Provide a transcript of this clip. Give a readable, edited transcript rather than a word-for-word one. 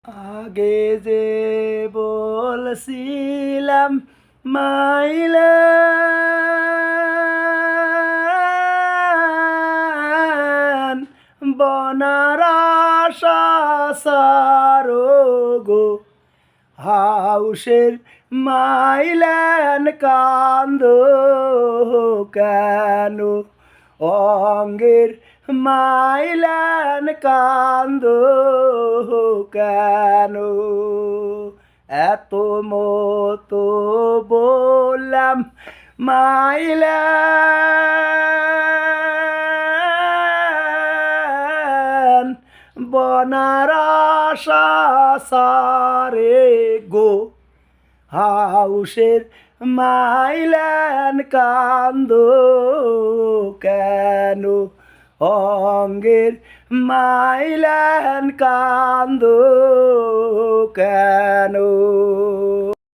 আগে যে বলছিলাম মাইলেন বনার আশা সারো গো হাউসের মাইলেন কান্দ কেন অঙ্গের মাইলেন কান্দ কেন এত মতো বললাম মাইলেন বনার আশা সারে গো হাউসের মাইলেন কান্দ কেন অঙ্গের মাইলেন কান্দ কেন